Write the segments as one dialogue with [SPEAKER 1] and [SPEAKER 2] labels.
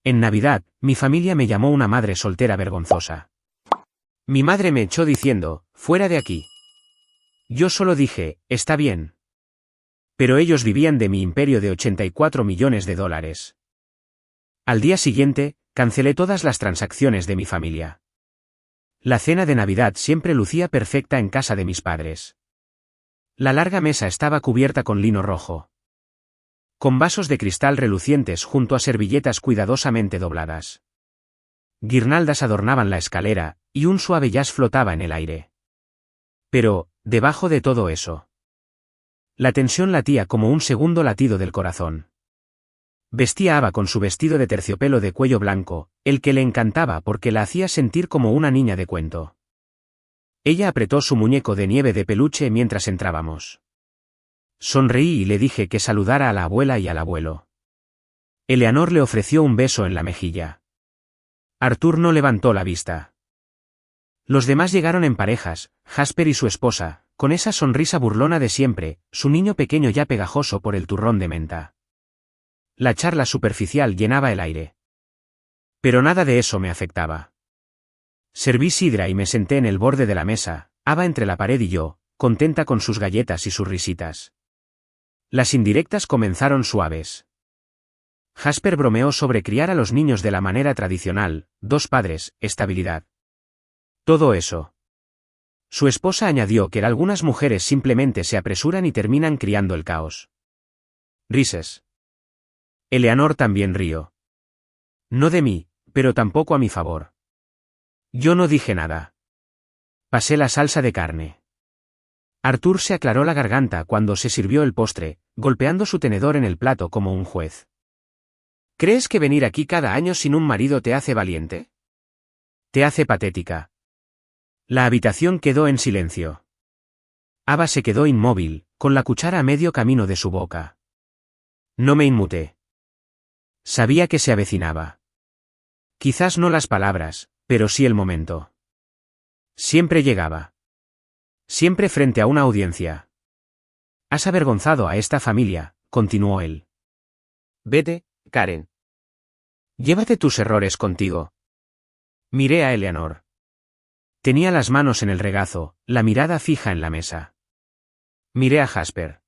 [SPEAKER 1] En Navidad, mi familia me llamó una madre soltera vergonzosa. Mi madre me echó diciendo, fuera de aquí. Yo solo dije, está bien. Pero ellos vivían de mi imperio de 84 millones de dólares. Al día siguiente, cancelé todas las transacciones de mi familia. La cena de Navidad siempre lucía perfecta en casa de mis padres. La larga mesa estaba cubierta con lino rojo, con vasos de cristal relucientes junto a servilletas cuidadosamente dobladas. Guirnaldas adornaban la escalera, y un suave jazz flotaba en el aire. Pero, debajo de todo eso, la tensión latía como un segundo latido del corazón. Vestía Ava con su vestido de terciopelo de cuello blanco, el que le encantaba porque la hacía sentir como una niña de cuento. Ella apretó su muñeco de nieve de peluche mientras entrábamos. Sonreí y le dije que saludara a la abuela y al abuelo. Eleanor le ofreció un beso en la mejilla. Arthur no levantó la vista. Los demás llegaron en parejas, Jasper y su esposa, con esa sonrisa burlona de siempre, su niño pequeño ya pegajoso por el turrón de menta. La charla superficial llenaba el aire. Pero nada de eso me afectaba. Serví sidra y me senté en el borde de la mesa, Ava entre la pared y yo, contenta con sus galletas y sus risitas. Las indirectas comenzaron suaves. Jasper bromeó sobre criar a los niños de la manera tradicional, 2 padres, estabilidad. Todo eso. Su esposa añadió que algunas mujeres simplemente se apresuran y terminan criando el caos. Rises. Eleanor también rió. No de mí, pero tampoco a mi favor. Yo no dije nada. Pasé la salsa de carne. Arthur se aclaró la garganta cuando se sirvió el postre, golpeando su tenedor en el plato como un juez. ¿Crees que venir aquí cada año sin un marido te hace valiente? Te hace patética. La habitación quedó en silencio. Ava se quedó inmóvil, con la cuchara a medio camino de su boca. No me inmuté. Sabía que se avecinaba. Quizás no las palabras, pero sí el momento. Siempre llegaba. Siempre frente a una audiencia. Has avergonzado a esta familia, continuó él. Vete, Karen. Llévate tus errores contigo. Miré a Eleanor. Tenía las manos en el regazo, la mirada fija en la mesa. Miré a Jasper.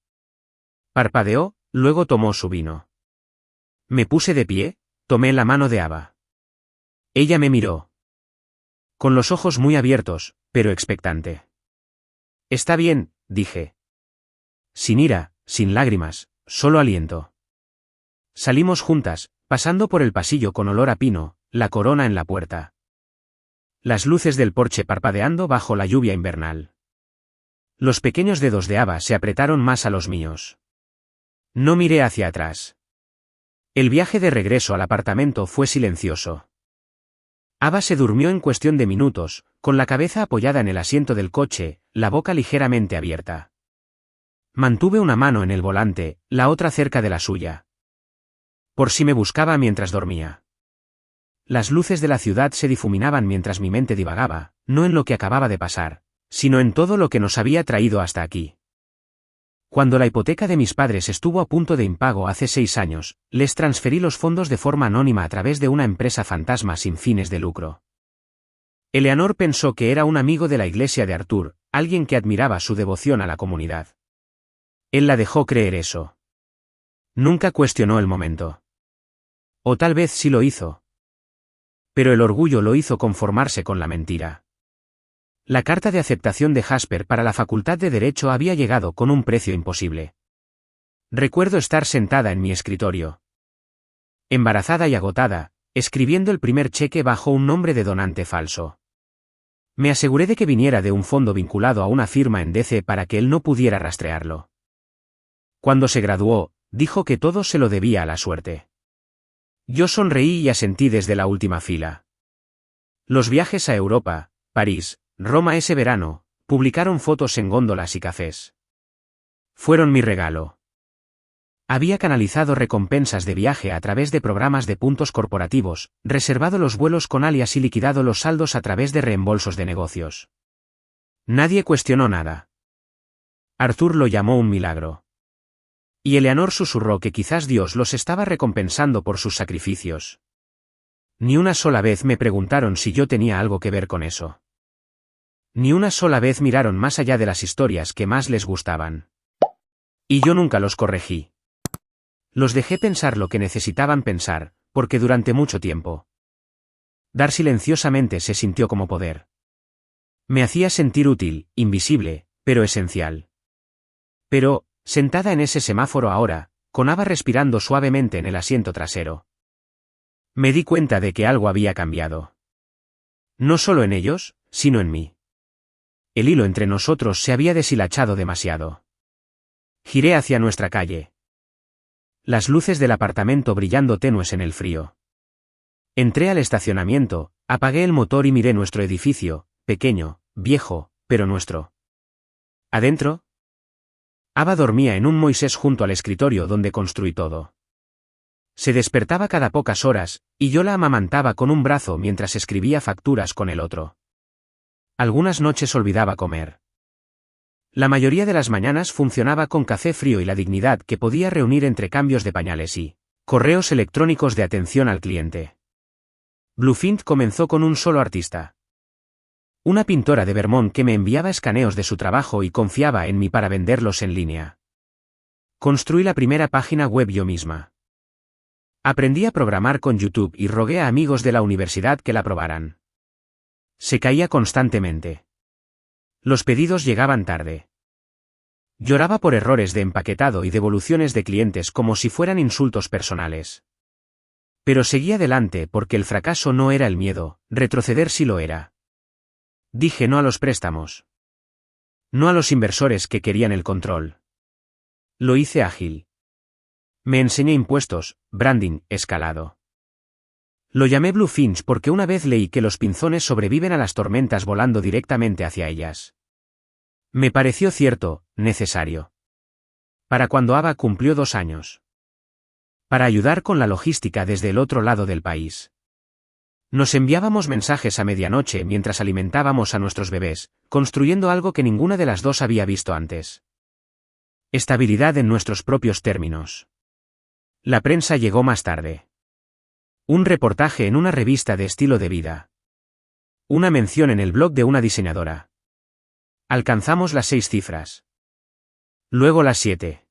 [SPEAKER 1] Parpadeó, luego tomó su vino. Me puse de pie, tomé la mano de Ava. Ella me miró. Con los ojos muy abiertos, pero expectante. Está bien, dije. Sin ira, sin lágrimas, solo aliento. Salimos juntas, pasando por el pasillo con olor a pino, la corona en la puerta. Las luces del porche parpadeando bajo la lluvia invernal. Los pequeños dedos de Ava se apretaron más a los míos. No miré hacia atrás. El viaje de regreso al apartamento fue silencioso. Ava se durmió en cuestión de minutos, con la cabeza apoyada en el asiento del coche, la boca ligeramente abierta. Mantuve una mano en el volante, la otra cerca de la suya. Por si me buscaba mientras dormía. Las luces de la ciudad se difuminaban mientras mi mente divagaba, no en lo que acababa de pasar, sino en todo lo que nos había traído hasta aquí. Cuando la hipoteca de mis padres estuvo a punto de impago hace 6 años, les transferí los fondos de forma anónima a través de una empresa fantasma sin fines de lucro. Eleanor pensó que era un amigo de la iglesia de Arthur, alguien que admiraba su devoción a la comunidad. Él la dejó creer eso. Nunca cuestionó el momento. O tal vez sí lo hizo. Pero el orgullo lo hizo conformarse con la mentira. La carta de aceptación de Jasper para la Facultad de Derecho había llegado con un precio imposible. Recuerdo estar sentada en mi escritorio. Embarazada y agotada, escribiendo el primer cheque bajo un nombre de donante falso. Me aseguré de que viniera de un fondo vinculado a una firma en DC para que él no pudiera rastrearlo. Cuando se graduó, dijo que todo se lo debía a la suerte. Yo sonreí y asentí desde la última fila. Los viajes a Europa, París, Roma ese verano, publicaron fotos en góndolas y cafés. Fueron mi regalo. Había canalizado recompensas de viaje a través de programas de puntos corporativos, reservado los vuelos con alias y liquidado los saldos a través de reembolsos de negocios. Nadie cuestionó nada. Arthur lo llamó un milagro. Y Eleanor susurró que quizás Dios los estaba recompensando por sus sacrificios. Ni una sola vez me preguntaron si yo tenía algo que ver con eso. Ni una sola vez miraron más allá de las historias que más les gustaban. Y yo nunca los corregí. Los dejé pensar lo que necesitaban pensar, porque durante mucho tiempo. Dar silenciosamente se sintió como poder. Me hacía sentir útil, invisible, pero esencial. Pero, sentada en ese semáforo ahora, con Ava respirando suavemente en el asiento trasero, me di cuenta de que algo había cambiado. No solo en ellos, sino en mí. El hilo entre nosotros se había deshilachado demasiado. Giré hacia nuestra calle. Las luces del apartamento brillando tenues en el frío. Entré al estacionamiento, apagué el motor y miré nuestro edificio, pequeño, viejo, pero nuestro. Adentro, Ava dormía en un Moisés junto al escritorio donde construí todo. Se despertaba cada pocas horas, y yo la amamantaba con un brazo mientras escribía facturas con el otro. Algunas noches olvidaba comer. La mayoría de las mañanas funcionaba con café frío y la dignidad que podía reunir entre cambios de pañales y correos electrónicos de atención al cliente. Bluefint comenzó con un solo artista. Una pintora de Vermont que me enviaba escaneos de su trabajo y confiaba en mí para venderlos en línea. Construí la primera página web yo misma. Aprendí a programar con YouTube y rogué a amigos de la universidad que la probaran. Se caía constantemente. Los pedidos llegaban tarde. Lloraba por errores de empaquetado y devoluciones de clientes como si fueran insultos personales. Pero seguía adelante porque el fracaso no era el miedo, retroceder sí lo era. Dije no a los préstamos. No a los inversores que querían el control. Lo hice ágil. Me enseñé impuestos, branding, escalado. Lo llamé Bluefins porque una vez leí que los pinzones sobreviven a las tormentas volando directamente hacia ellas. Me pareció cierto, necesario. Para cuando Ava cumplió 2 años. Para ayudar con la logística desde el otro lado del país. Nos enviábamos mensajes a medianoche mientras alimentábamos a nuestros bebés, construyendo algo que ninguna de las dos había visto antes. Estabilidad en nuestros propios términos. La prensa llegó más tarde. Un reportaje en una revista de estilo de vida. Una mención en el blog de una diseñadora. Alcanzamos las 6 cifras. Luego las 7.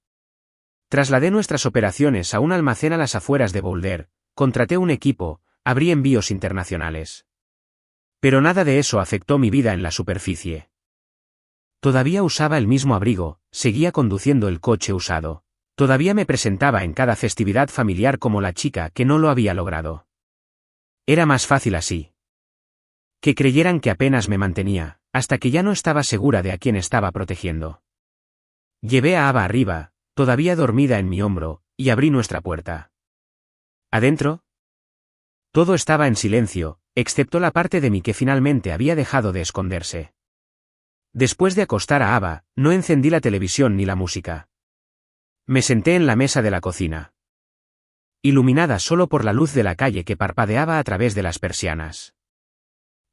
[SPEAKER 1] Trasladé nuestras operaciones a un almacén a las afueras de Boulder, contraté un equipo, abrí envíos internacionales. Pero nada de eso afectó mi vida en la superficie. Todavía usaba el mismo abrigo, seguía conduciendo el coche usado. Todavía me presentaba en cada festividad familiar como la chica que no lo había logrado. Era más fácil así. Que creyeran que apenas me mantenía, hasta que ya no estaba segura de a quién estaba protegiendo. Llevé a Ava arriba, todavía dormida en mi hombro, y abrí nuestra puerta. ¿Adentro? Todo estaba en silencio, excepto la parte de mí que finalmente había dejado de esconderse. Después de acostar a Ava, no encendí la televisión ni la música. Me senté en la mesa de la cocina. Iluminada solo por la luz de la calle que parpadeaba a través de las persianas.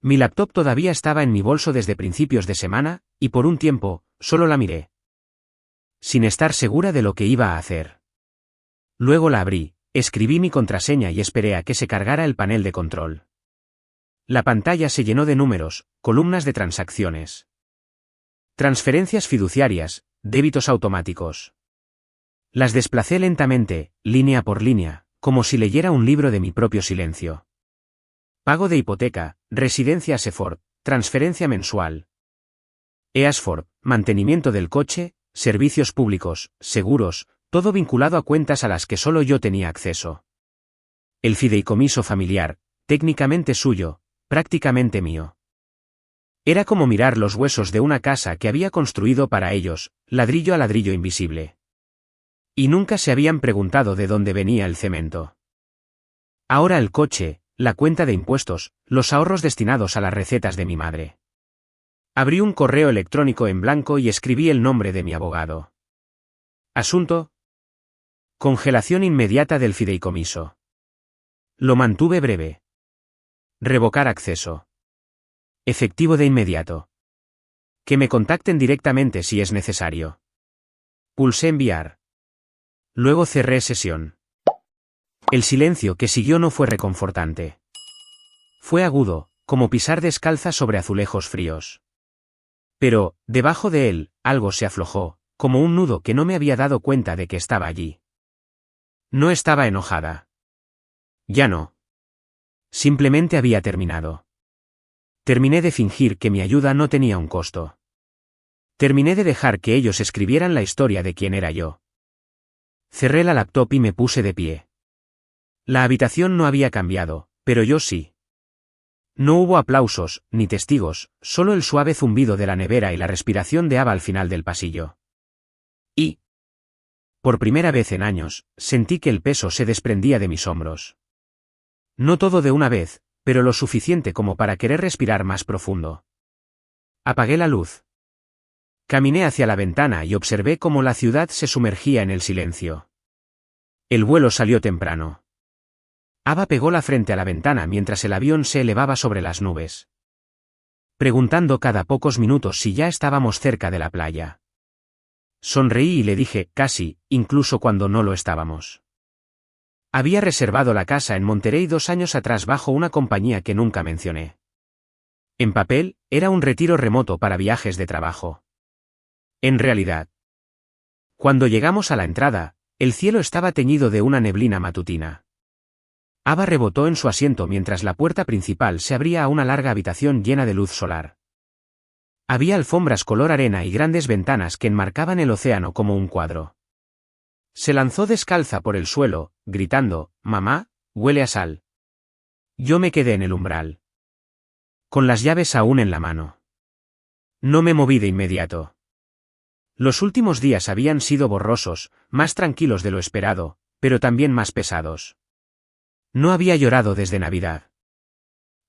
[SPEAKER 1] Mi laptop todavía estaba en mi bolso desde principios de semana, y por un tiempo, solo la miré. Sin estar segura de lo que iba a hacer. Luego la abrí, escribí mi contraseña y esperé a que se cargara el panel de control. La pantalla se llenó de números, columnas de transacciones. Transferencias fiduciarias, débitos automáticos. Las desplacé lentamente, línea por línea, como si leyera un libro de mi propio silencio. Pago de hipoteca, residencia Aseford, transferencia mensual. Easford, mantenimiento del coche, servicios públicos, seguros, todo vinculado a cuentas a las que solo yo tenía acceso. El fideicomiso familiar, técnicamente suyo, prácticamente mío. Era como mirar los huesos de una casa que había construido para ellos, ladrillo a ladrillo invisible. Y nunca se habían preguntado de dónde venía el cemento. Ahora el coche, la cuenta de impuestos, los ahorros destinados a las recetas de mi madre. Abrí un correo electrónico en blanco y escribí el nombre de mi abogado. Asunto: congelación inmediata del fideicomiso. Lo mantuve breve. Revocar acceso. Efectivo de inmediato. Que me contacten directamente si es necesario. Pulsé enviar. Luego cerré sesión. El silencio que siguió no fue reconfortante. Fue agudo, como pisar descalza sobre azulejos fríos. Pero, debajo de él, algo se aflojó, como un nudo que no me había dado cuenta de que estaba allí. No estaba enojada. Ya no. Simplemente había terminado. Terminé de fingir que mi ayuda no tenía un costo. Terminé de dejar que ellos escribieran la historia de quién era yo. Cerré la laptop y me puse de pie. La habitación no había cambiado, pero yo sí. No hubo aplausos, ni testigos, solo el suave zumbido de la nevera y la respiración de Ava al final del pasillo. Y, por primera vez en años, sentí que el peso se desprendía de mis hombros. No todo de una vez, pero lo suficiente como para querer respirar más profundo. Apagué la luz. Caminé hacia la ventana y observé cómo la ciudad se sumergía en el silencio. El vuelo salió temprano. Ava pegó la frente a la ventana mientras el avión se elevaba sobre las nubes, preguntando cada pocos minutos si ya estábamos cerca de la playa. Sonreí y le dije, casi, incluso cuando no lo estábamos. Había reservado la casa en Monterey 2 años atrás bajo una compañía que nunca mencioné. En papel, era un retiro remoto para viajes de trabajo. En realidad, cuando llegamos a la entrada, el cielo estaba teñido de una neblina matutina. Ava rebotó en su asiento mientras la puerta principal se abría a una larga habitación llena de luz solar. Había alfombras color arena y grandes ventanas que enmarcaban el océano como un cuadro. Se lanzó descalza por el suelo, gritando, «Mamá, huele a sal». Yo me quedé en el umbral, con las llaves aún en la mano. No me moví de inmediato. Los últimos días habían sido borrosos, más tranquilos de lo esperado, pero también más pesados. No había llorado desde Navidad.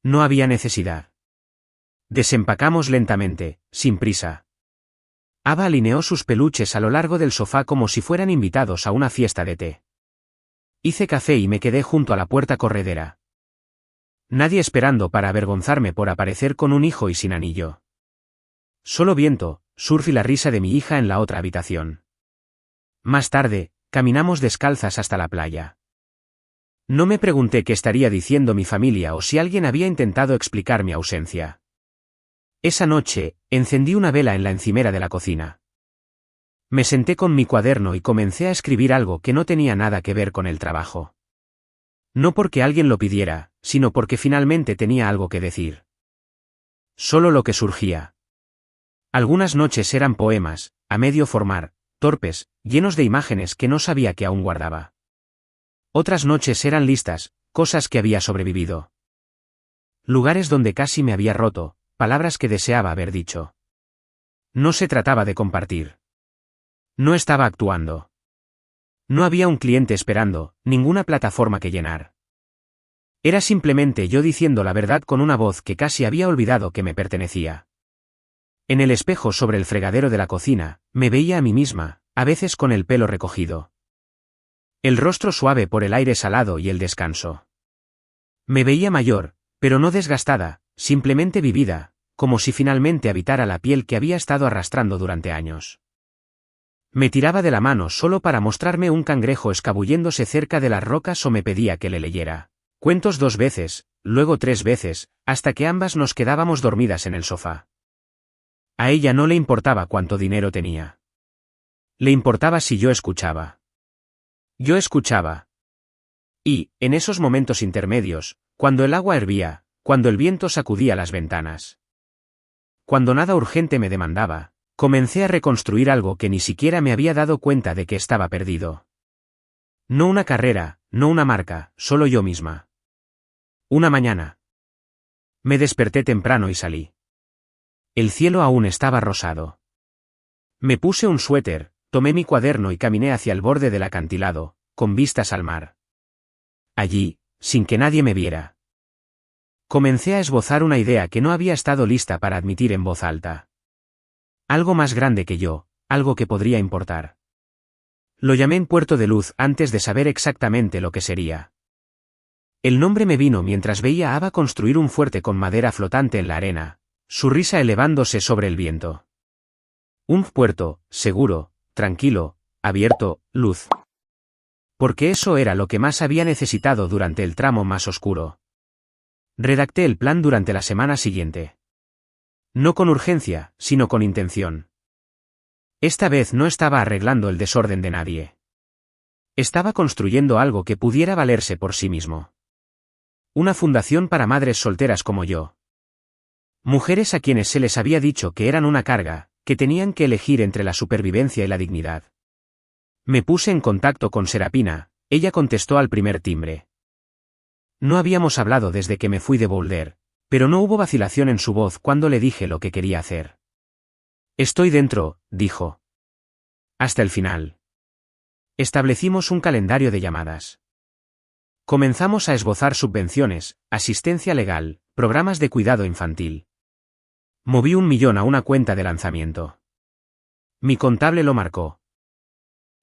[SPEAKER 1] No había necesidad. Desempacamos lentamente, sin prisa. Ava alineó sus peluches a lo largo del sofá como si fueran invitados a una fiesta de té. Hice café y me quedé junto a la puerta corredera. Nadie esperando para avergonzarme por aparecer con un hijo y sin anillo. Solo viento, surf y la risa de mi hija en la otra habitación. Más tarde, caminamos descalzas hasta la playa. No me pregunté qué estaría diciendo mi familia o si alguien había intentado explicar mi ausencia. Esa noche, encendí una vela en la encimera de la cocina. Me senté con mi cuaderno y comencé a escribir algo que no tenía nada que ver con el trabajo. No porque alguien lo pidiera, sino porque finalmente tenía algo que decir. Solo lo que surgía. Algunas noches eran poemas, a medio formar, torpes, llenos de imágenes que no sabía que aún guardaba. Otras noches eran listas, cosas que había sobrevivido. Lugares donde casi me había roto, palabras que deseaba haber dicho. No se trataba de compartir. No estaba actuando. No había un cliente esperando, ninguna plataforma que llenar. Era simplemente yo diciendo la verdad con una voz que casi había olvidado que me pertenecía. En el espejo sobre el fregadero de la cocina, me veía a mí misma, a veces con el pelo recogido. El rostro suave por el aire salado y el descanso. Me veía mayor, pero no desgastada, simplemente vivida, como si finalmente habitara la piel que había estado arrastrando durante años. Me tiraba de la mano solo para mostrarme un cangrejo escabulléndose cerca de las rocas o me pedía que le leyera cuentos 2 veces, luego 3 veces, hasta que ambas nos quedábamos dormidas en el sofá. A ella no le importaba cuánto dinero tenía. Le importaba si yo escuchaba. Yo escuchaba. Y, en esos momentos intermedios, cuando el agua hervía, cuando el viento sacudía las ventanas, cuando nada urgente me demandaba, comencé a reconstruir algo que ni siquiera me había dado cuenta de que estaba perdido. No una carrera, no una marca, solo yo misma. Una mañana. Me desperté temprano y salí. El cielo aún estaba rosado. Me puse un suéter, tomé mi cuaderno y caminé hacia el borde del acantilado, con vistas al mar. Allí, sin que nadie me viera, comencé a esbozar una idea que no había estado lista para admitir en voz alta. Algo más grande que yo, algo que podría importar. Lo llamé en Puerto de Luz antes de saber exactamente lo que sería. El nombre me vino mientras veía a Ava construir un fuerte con madera flotante en la arena, su risa elevándose sobre el viento. Un puerto, seguro, tranquilo, abierto, luz. Porque eso era lo que más había necesitado durante el tramo más oscuro. Redacté el plan durante la semana siguiente. No con urgencia, sino con intención. Esta vez no estaba arreglando el desorden de nadie. Estaba construyendo algo que pudiera valerse por sí mismo. Una fundación para madres solteras como yo. Mujeres a quienes se les había dicho que eran una carga, que tenían que elegir entre la supervivencia y la dignidad. Me puse en contacto con Serapina, ella contestó al primer timbre. No habíamos hablado desde que me fui de Boulder, pero no hubo vacilación en su voz cuando le dije lo que quería hacer. Estoy dentro, dijo. Hasta el final. Establecimos un calendario de llamadas. Comenzamos a esbozar subvenciones, asistencia legal, programas de cuidado infantil. Moví 1 millón a una cuenta de lanzamiento. Mi contable lo marcó,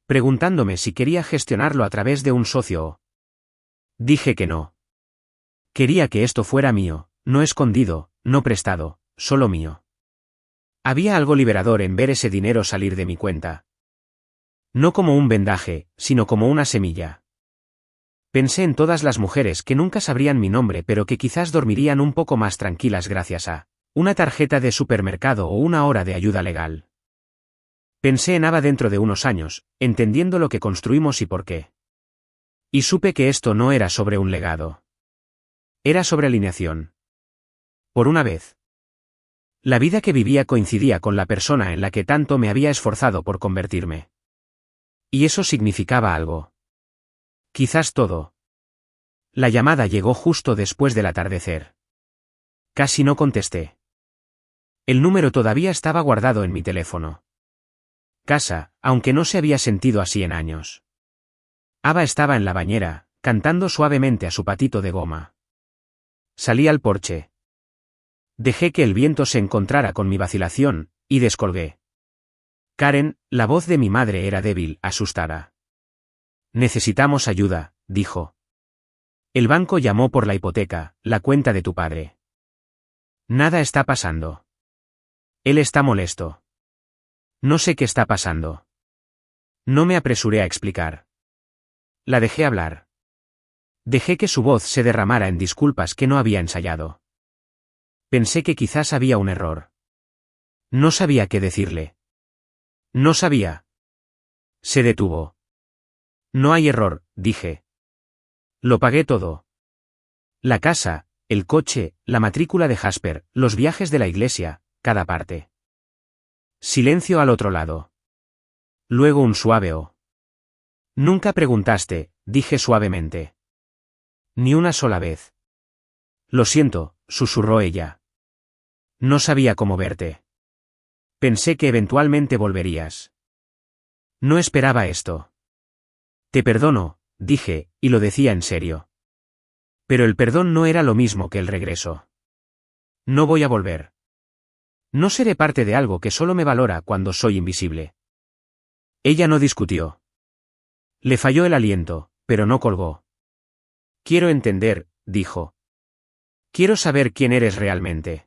[SPEAKER 1] preguntándome si quería gestionarlo a través de un socio. Dije que no. Quería que esto fuera mío, no escondido, no prestado, solo mío. Había algo liberador en ver ese dinero salir de mi cuenta. No como un vendaje, sino como una semilla. Pensé en todas las mujeres que nunca sabrían mi nombre pero que quizás dormirían un poco más tranquilas gracias a una tarjeta de supermercado o una hora de ayuda legal. Pensé en Ava dentro de unos años, entendiendo lo que construimos y por qué. Y supe que esto no era sobre un legado. Era sobre alineación. Por una vez. La vida que vivía coincidía con la persona en la que tanto me había esforzado por convertirme. Y eso significaba algo. Quizás todo. La llamada llegó justo después del atardecer. Casi no contesté. El número todavía estaba guardado en mi teléfono. Casa, aunque no se había sentido así en años. Ava estaba en la bañera, cantando suavemente a su patito de goma. Salí al porche. Dejé que el viento se encontrara con mi vacilación, y descolgué. Karen, la voz de mi madre era débil, asustada. Necesitamos ayuda, dijo. El banco llamó por la hipoteca, la cuenta de tu padre. Nada está pasando. Él está molesto. No sé qué está pasando. No me apresuré a explicar. La dejé hablar. Dejé que su voz se derramara en disculpas que no había ensayado. Pensé que quizás había un error. No sabía qué decirle. No sabía. Se detuvo. No hay error, dije. Lo pagué todo. La casa, el coche, la matrícula de Jasper, los viajes de la iglesia, cada parte. Silencio al otro lado. Luego un suave oh. Nunca preguntaste, dije suavemente. Ni una sola vez. Lo siento, susurró ella. No sabía cómo verte. Pensé que eventualmente volverías. No esperaba esto. Te perdono, dije, y lo decía en serio. Pero el perdón no era lo mismo que el regreso. No voy a volver. No seré parte de algo que solo me valora cuando soy invisible. Ella no discutió. Le falló el aliento, pero no colgó. Quiero entender, dijo. Quiero saber quién eres realmente.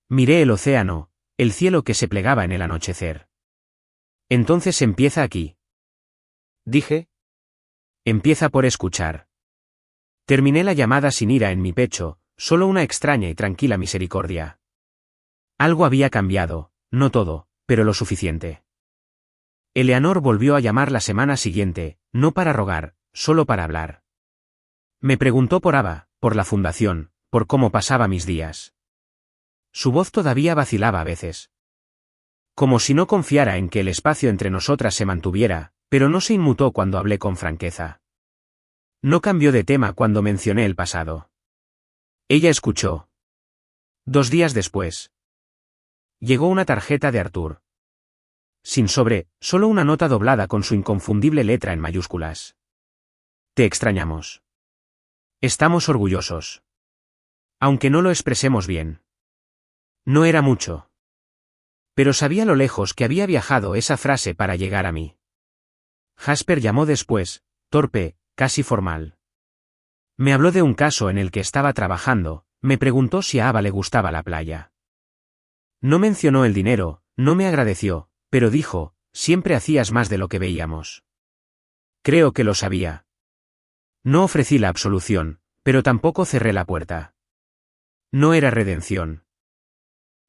[SPEAKER 1] Miré el océano, el cielo que se plegaba en el anochecer. Entonces empieza aquí. Dije. Empieza por escuchar. Terminé la llamada sin ira en mi pecho, solo una extraña y tranquila misericordia. Algo había cambiado, no todo, pero lo suficiente. Eleanor volvió a llamar la semana siguiente, no para rogar, solo para hablar. Me preguntó por Ava, por la fundación, por cómo pasaba mis días. Su voz todavía vacilaba a veces. Como si no confiara en que el espacio entre nosotras se mantuviera, pero no se inmutó cuando hablé con franqueza. No cambió de tema cuando mencioné el pasado. Ella escuchó. 2 días después. Llegó una tarjeta de Arthur. Sin sobre, solo una nota doblada con su inconfundible letra en mayúsculas. Te extrañamos. Estamos orgullosos. Aunque no lo expresemos bien. No era mucho. Pero sabía lo lejos que había viajado esa frase para llegar a mí. Jasper llamó después, torpe, casi formal. Me habló de un caso en el que estaba trabajando, me preguntó si a Ava le gustaba la playa. No mencionó el dinero, no me agradeció, pero dijo, siempre hacías más de lo que veíamos. Creo que lo sabía. No ofrecí la absolución, pero tampoco cerré la puerta. No era redención.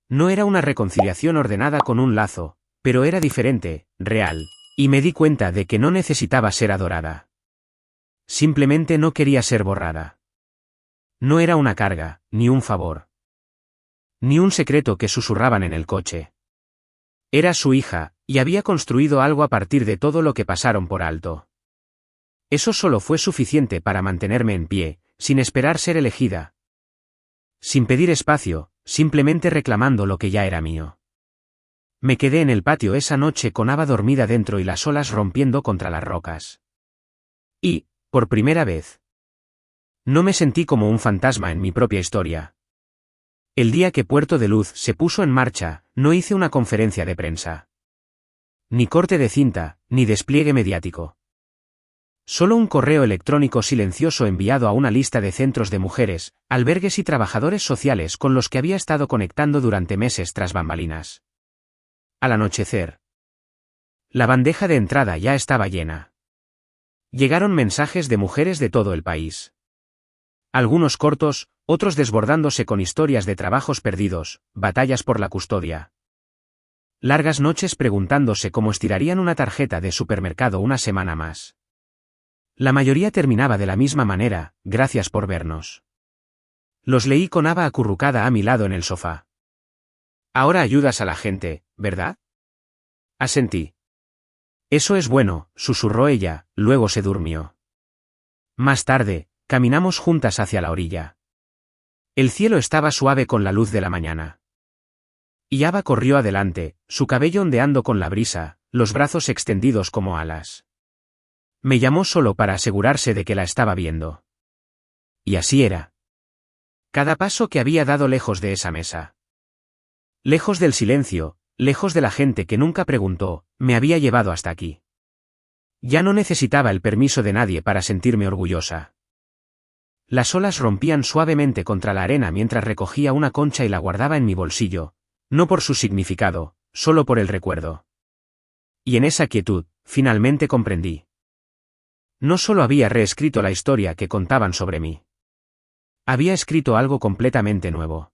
[SPEAKER 1] No era una reconciliación ordenada con un lazo, pero era diferente, real, y me di cuenta de que no necesitaba ser adorada. Simplemente no quería ser borrada. No era una carga, ni un favor. Ni un secreto que susurraban en el coche. Era su hija, y había construido algo a partir de todo lo que pasaron por alto. Eso solo fue suficiente para mantenerme en pie, sin esperar ser elegida. Sin pedir espacio, simplemente reclamando lo que ya era mío. Me quedé en el patio esa noche con Ava dormida dentro y las olas rompiendo contra las rocas. Y, por primera vez, no me sentí como un fantasma en mi propia historia. El día que Puerto de Luz se puso en marcha, no hice una conferencia de prensa. Ni corte de cinta, ni despliegue mediático. Solo un correo electrónico silencioso enviado a una lista de centros de mujeres, albergues y trabajadores sociales con los que había estado conectando durante meses tras bambalinas. Al anochecer, la bandeja de entrada ya estaba llena. Llegaron mensajes de mujeres de todo el país. Algunos cortos, otros desbordándose con historias de trabajos perdidos, batallas por la custodia. Largas noches preguntándose cómo estirarían una tarjeta de supermercado una semana más. La mayoría terminaba de la misma manera: gracias por vernos. Los leí con Ava acurrucada a mi lado en el sofá. Ahora ayudas a la gente, ¿verdad? Asentí. Eso es bueno, susurró ella, luego se durmió. Más tarde, caminamos juntas hacia la orilla. El cielo estaba suave con la luz de la mañana. Y Ava corrió adelante, su cabello ondeando con la brisa, los brazos extendidos como alas. Me llamó solo para asegurarse de que la estaba viendo. Y así era. Cada paso que había dado lejos de esa mesa. Lejos del silencio, lejos de la gente que nunca preguntó, me había llevado hasta aquí. Ya no necesitaba el permiso de nadie para sentirme orgullosa. Las olas rompían suavemente contra la arena mientras recogía una concha y la guardaba en mi bolsillo, no por su significado, solo por el recuerdo. Y en esa quietud, finalmente comprendí. No solo había reescrito la historia que contaban sobre mí. Había escrito algo completamente nuevo.